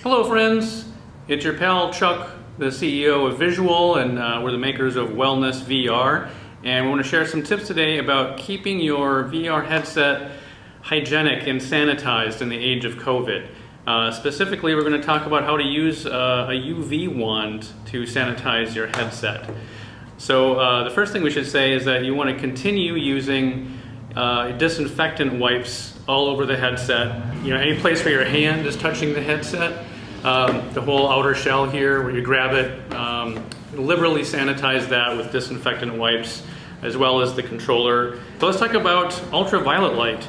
Hello friends, it's your pal Chuck, the CEO of Visual, and we're the makers of Wellness VR, and we want to share some tips today about keeping your VR headset hygienic and sanitized in the age of COVID. Specifically, we're going to talk about how to use a UV wand to sanitize your headset. So the first thing we should say is that you want to continue using disinfectant wipes all over the headset. You know, any place where your hand is touching the headset, the whole outer shell here where you grab it, liberally sanitize that with disinfectant wipes, as well as the controller. So let's talk about ultraviolet light.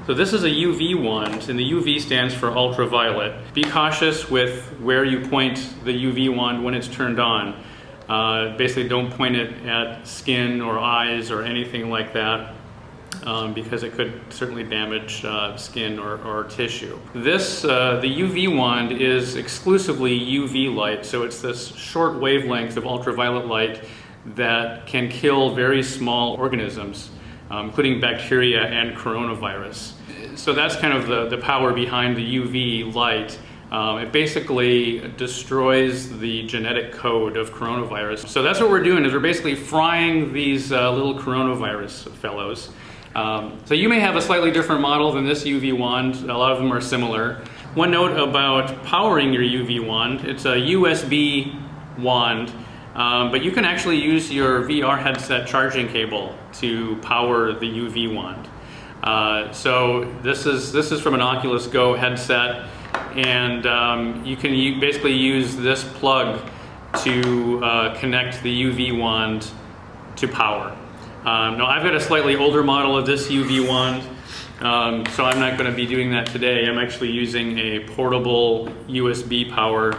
So this is a UV wand, and the UV stands for ultraviolet. Be cautious with where you point the UV wand when it's turned on. Basically don't point it at skin or eyes or anything like that, because it could certainly damage skin or tissue. This, the UV wand is exclusively UV light, so it's this short wavelength of ultraviolet light that can kill very small organisms, including bacteria and coronavirus. So that's kind of the power behind the UV light. It basically destroys the genetic code of coronavirus. So that's what we're doing, is we're basically frying these little coronavirus fellows. So you may have a slightly different model than this UV wand. A lot of them are similar. One note about powering your UV wand: it's a USB wand, but you can actually use your VR headset charging cable to power the UV wand. So this is from an Oculus Go headset, and you can basically use this plug to connect the UV wand to power. Now I've got a slightly older model of this UV wand, so I'm not going to be doing that today. I'm actually using a portable USB power.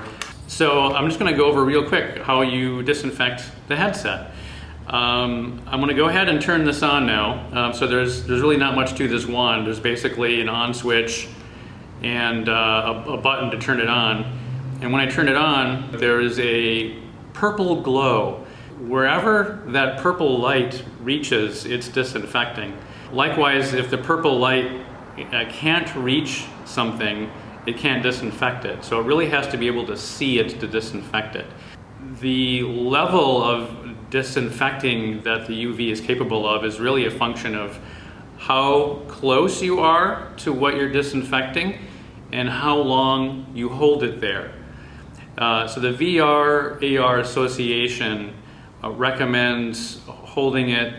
So I'm just going to go over real quick how you disinfect the headset. I'm going to go ahead and turn this on now. So there's really not much to this wand. There's basically an on switch and a button to turn it on. And when I turn it on, there is a purple glow. Wherever that purple light reaches, it's disinfecting. Likewise, if the purple light can't reach something, it can't disinfect it. So it really has to be able to see it to disinfect it. The level of disinfecting that the UV is capable of is really a function of how close you are to what you're disinfecting and how long you hold it there. So the VR-AR Association recommends holding it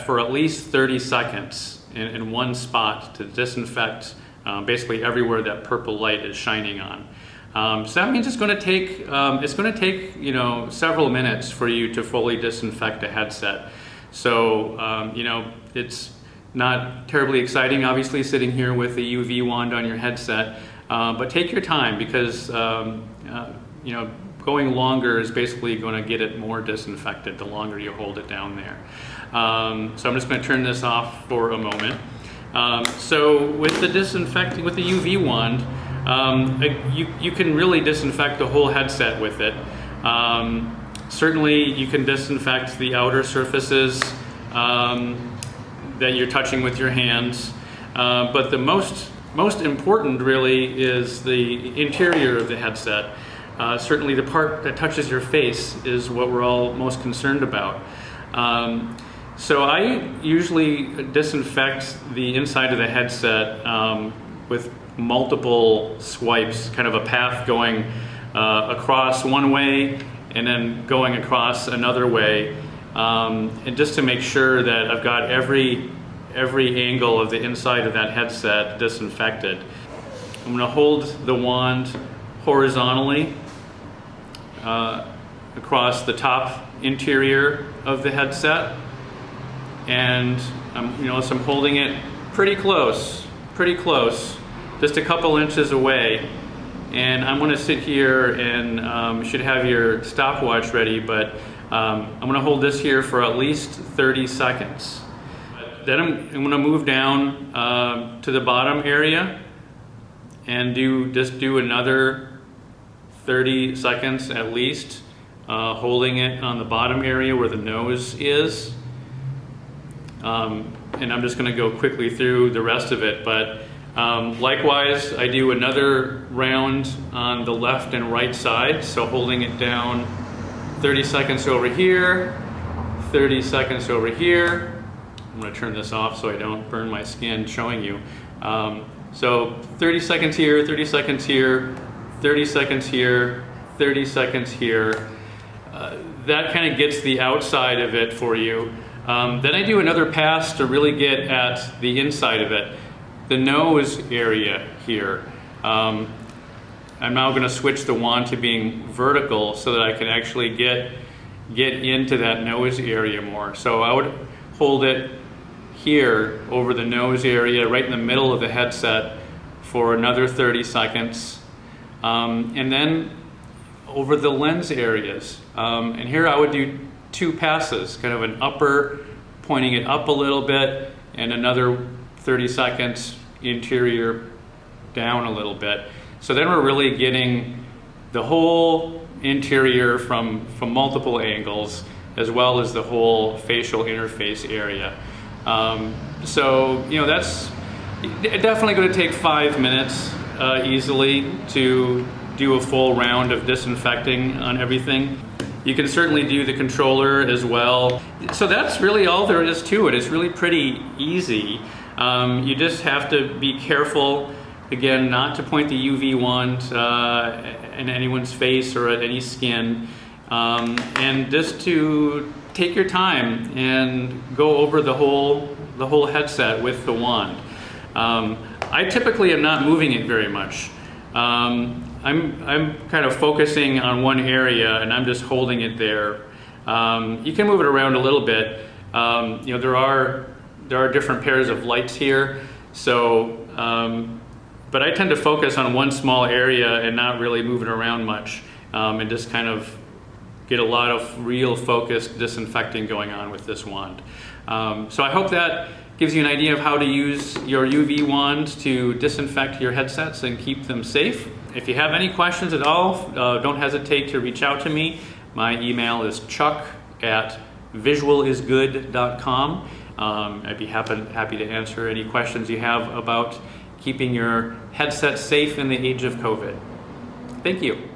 for at least 30 seconds in one spot to disinfect basically everywhere that purple light is shining on. So that means it's going to take you know, several minutes for you to fully disinfect a headset. So you know, it's not terribly exciting, obviously, sitting here with the UV wand on your headset, but take your time, because you know, going longer is basically going to get it more disinfected the longer you hold it down there. So I'm just going to turn this off for a moment. So with the disinfecting, with the UV wand, you can really disinfect the whole headset with it. Certainly you can disinfect the outer surfaces that you're touching with your hands, but the most important really is the interior of the headset. Certainly the part that touches your face is what we're all most concerned about. So I usually disinfect the inside of the headset with multiple swipes, kind of a path going across one way and then going across another way, and just to make sure that I've got every angle of the inside of that headset disinfected. I'm going to hold the wand horizontally across the top interior of the headset, and so I'm holding it pretty close, just a couple inches away, and I'm going to sit here and you should have your stopwatch ready, but I'm going to hold this here for at least 30 seconds. Then I'm going to move down to the bottom area and just do another 30 seconds at least, holding it on the bottom area where the nose is. And I'm just going to go quickly through the rest of it, but Likewise, I do another round on the left and right side, so holding it down 30 seconds over here, 30 seconds over here. I'm going to turn this off so I don't burn my skin showing you. So 30 seconds here, 30 seconds here, 30 seconds here, 30 seconds here. That kind of gets the outside of it for you. Then I do another pass to really get at the inside of it, the nose area here. I'm now going to switch the wand to being vertical so that I can actually get into that nose area more. So I would hold it here over the nose area, right in the middle of the headset for another 30 seconds. And then over the lens areas. And here I would do 2 passes, kind of an upper, pointing it up a little bit, and another 30 seconds interior down a little bit. So then we're really getting the whole interior from multiple angles, as well as the whole facial interface area. So, you know, that's definitely going to take 5 minutes easily to do a full round of disinfecting on everything. You can certainly do the controller as well. So that's really all there is to it. It's really pretty easy. You just have to be careful, again, not to point the UV wand in anyone's face or at any skin, and just to take your time and go over the whole headset with the wand. I typically am not moving it very much. I'm kind of focusing on one area and I'm just holding it there. You can move it around a little bit. You know, there are different pairs of lights here, so but I tend to focus on one small area and not really move it around much, and just kind of get a lot of real focused disinfecting going on with this wand. So I hope that gives you an idea of how to use your UV wand to disinfect your headsets and keep them safe. If you have any questions at all, don't hesitate to reach out to me. My email is chuck@visualisgood.com. I'd be happy to answer any questions you have about keeping your headset safe in the age of COVID. Thank you.